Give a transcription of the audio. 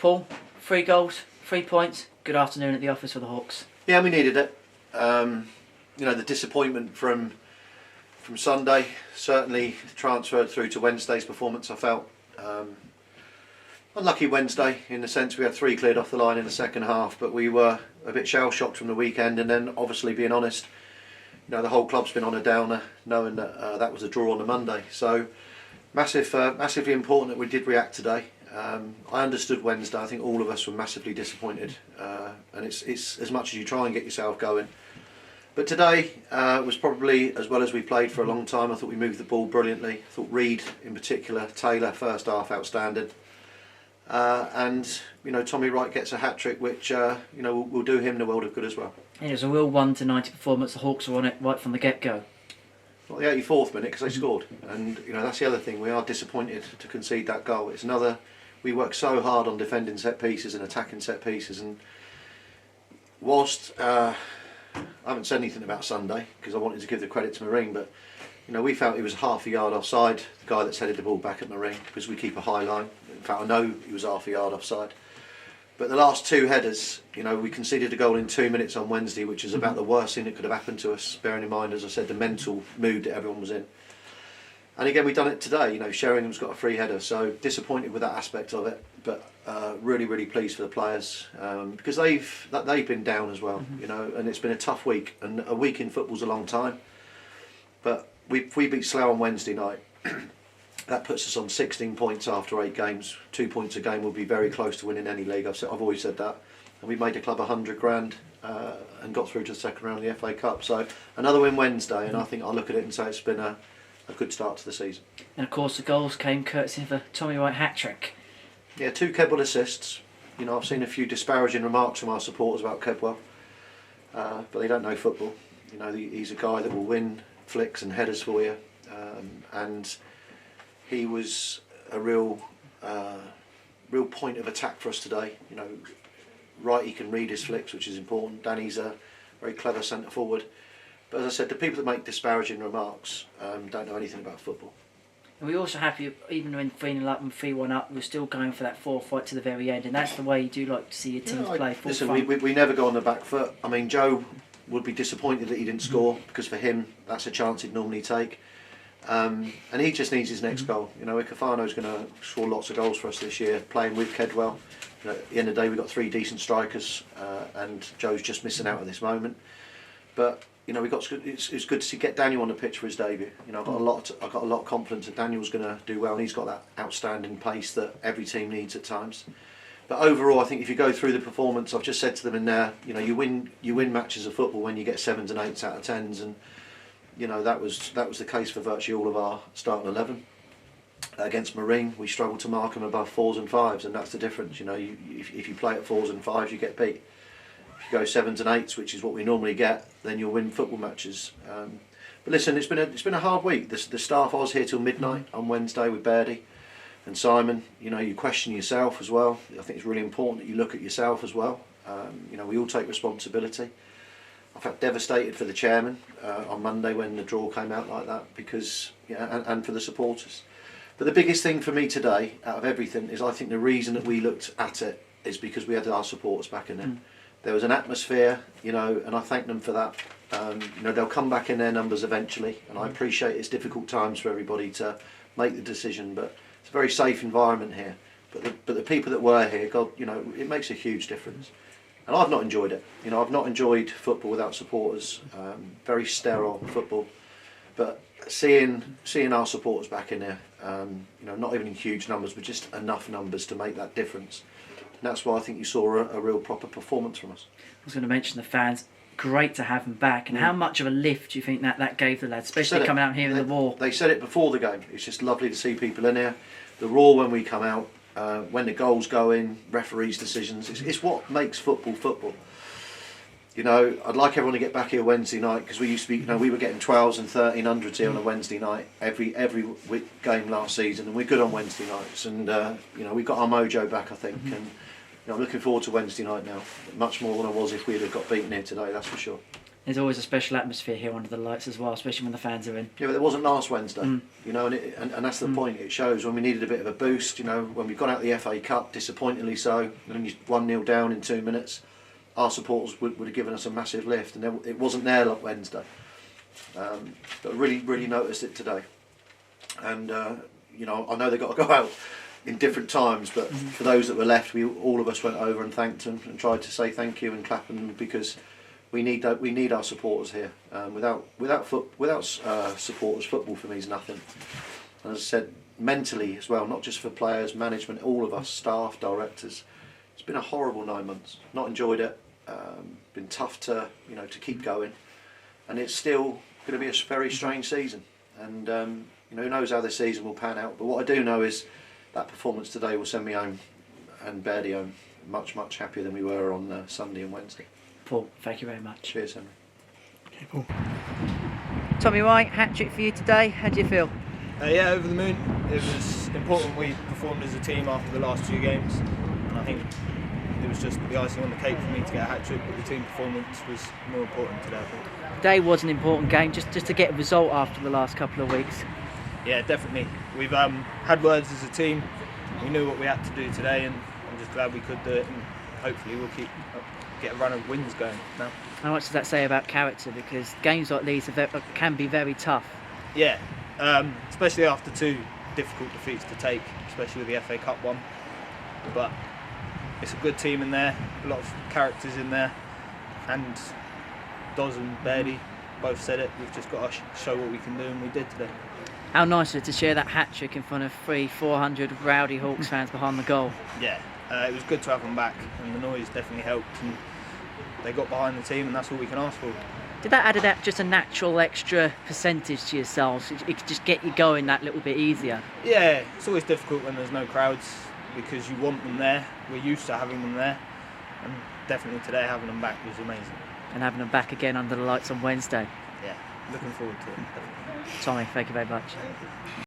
Paul, 3 goals, 3 points. Good afternoon at the office for the Hawks. Yeah, we needed it. The disappointment from Sunday certainly transferred through to Wednesday's performance. I felt unlucky Wednesday in the sense we had 3 cleared off the line in the second half, but we were a bit shell shocked from the weekend. And then, obviously, being honest, the whole club's been on a downer, knowing that that was a draw on the Monday. So massively important that we did react today. I understood Wednesday. I think all of us were massively disappointed, and it's as much as you try and get yourself going. But today was probably as well as we played for a long time. I thought we moved the ball brilliantly. I thought Reed in particular, Taylor first half outstanding, and Tommy Wright gets a hat trick, which will do him the world of good as well. It was a real 1-90 performance. The Hawks were on it right from the get-go. Well, the 84th minute, because they scored, and that's the other thing. We are disappointed to concede that goal. It's another. We work so hard on defending set pieces and attacking set pieces, and whilst I haven't said anything about Sunday because I wanted to give the credit to Marine, but we felt he was half a yard offside, the guy that's headed the ball back at Marine, because we keep a high line. In fact, I know he was half a yard offside. But the last 2 headers, we conceded a goal in 2 minutes on Wednesday, which is about the worst thing that could have happened to us, bearing in mind, as I said, the mental mood that everyone was in. And again, we've done it today. Sheringham's got a free header, so disappointed with that aspect of it, but really, really pleased for the players, because they've been down as well, and it's been a tough week, and a week in football's a long time. But if we beat Slough on Wednesday night, that puts us on 16 points after 8 games. 2 points a game will be very close to winning any league. I've always said that. And we made the club $100,000 and got through to the second round of the FA Cup. So another win Wednesday, and I think I'll look at it and say it's been a good start to the season. And of course the goals came courtesy of a Tommy Wright hat-trick. Yeah, 2 Kedwell assists. I've seen a few disparaging remarks from our supporters about Kedwell, but they don't know football. He's a guy that will win flicks and headers for you, and he was a real point of attack for us today. Right, he can read his flicks, which is important. Danny's a very clever centre forward. But as I said, the people that make disparaging remarks don't know anything about football. And we also happy, even when 3-0 up and 3-1 up, we're still going for that 4 fight to the very end, and that's the way you do like to see your teams play. Listen, we never go on the back foot. I mean, Joe would be disappointed that he didn't score, because for him that's a chance he'd normally take. And he just needs his next goal. Ikefano's going to score lots of goals for us this year, playing with Kedwell. At the end of the day, we've got 3 decent strikers, and Joe's just missing out at this moment. But it's good to see get Daniel on the pitch for his debut. I've got a lot of confidence that Daniel's going to do well, and he's got that outstanding pace that every team needs at times. But overall, I think if you go through the performance, I've just said to them in there, you win matches of football when you get 7s and 8s out of 10s, and that was the case for virtually all of our starting 11. Against Marine, we struggled to mark them above 4s and 5s, and that's the difference. If you play at 4s and 5s, you get beat. If you go 7s and 8s, which is what we normally get, then you'll win football matches. But listen, it's been a hard week. The staff, I was here till midnight on Wednesday with Bairdy and Simon. You question yourself as well. I think it's really important that you look at yourself as well. We all take responsibility. I felt devastated for the chairman on Monday when the draw came out like that, because and for the supporters. But the biggest thing for me today, out of everything, is I think the reason that we looked at it is because we had our supporters back in there. There was an atmosphere, and I thank them for that. They'll come back in their numbers eventually, and I appreciate it's difficult times for everybody to make the decision, but it's a very safe environment here. But the people that were here, God, it makes a huge difference. And I've not enjoyed it. I've not enjoyed football without supporters. Very sterile football. But seeing our supporters back in there, not even in huge numbers, but just enough numbers to make that difference. And that's why I think you saw a real proper performance from us. I was going to mention the fans. Great to have them back. And how much of a lift do you think that gave the lads, especially coming out here in the Roar? They said it before the game. It's just lovely to see people in here. The Roar when we come out. When the goals go in, referees' decisions, it's what makes football football. I'd like everyone to get back here Wednesday night, because we used to be, we were getting 12s and 1300s here on a Wednesday night every week game last season, and we're good on Wednesday nights, and we got our mojo back, I think, and I'm looking forward to Wednesday night now, much more than I was if we'd have got beaten here today, that's for sure. There's always a special atmosphere here under the lights as well, especially when the fans are in. Yeah, but there wasn't last Wednesday, you know, and that's the point. It shows when we needed a bit of a boost, you know, when we got out of the FA Cup, disappointingly so, and you 1-0 down in 2 minutes, our supporters would have given us a massive lift, and it wasn't there like Wednesday. But really noticed it today, and you know, I know they've got to go out in different times, but for those that were left, all of us went over and thanked them and tried to say thank you and clap them, because we need our supporters here. Without supporters, football for me is nothing. And as I said, mentally as well, not just for players, management, all of us, staff, directors. It's been a horrible 9 months. Not enjoyed it. Been tough to keep going, and it's still going to be a very strange season. And who knows how this season will pan out. But what I do know is that performance today will send me home and Birdie home much happier than we were on Sunday and Wednesday. Paul, thank you very much. Cheers, Henry. Okay, Paul. Tommy White, hat-trick for you today. How do you feel? Yeah, over the moon. It was important we performed as a team after the last 2 games, and I think it was just the icing on the cake for me to get a hat-trick, but the team performance was more important today, I think. Today was an important game, just to get a result after the last couple of weeks. Yeah, definitely. We've had words as a team. We knew what we had to do today, and I'm just glad we could do it, and hopefully we'll get a run of wins going now. How much does that say about character? Because games like these can be very tough. Yeah, especially after 2 difficult defeats to take, especially with the FA Cup one. But it's a good team in there, a lot of characters in there, and Doz and Birdie both said it. We've just got to show what we can do, and we did today. How nice was it to share that hat-trick in front of 400 rowdy Hawks fans behind the goal? Yeah, it was good to have them back, and the noise definitely helped, and they got behind the team, and that's all we can ask for. Did that add just a natural extra percentage to yourselves? It could just get you going that little bit easier? Yeah, it's always difficult when there's no crowds, because you want them there. We're used to having them there, and definitely today having them back was amazing. And having them back again under the lights on Wednesday? Yeah, looking forward to it. Tommy, thank you very much.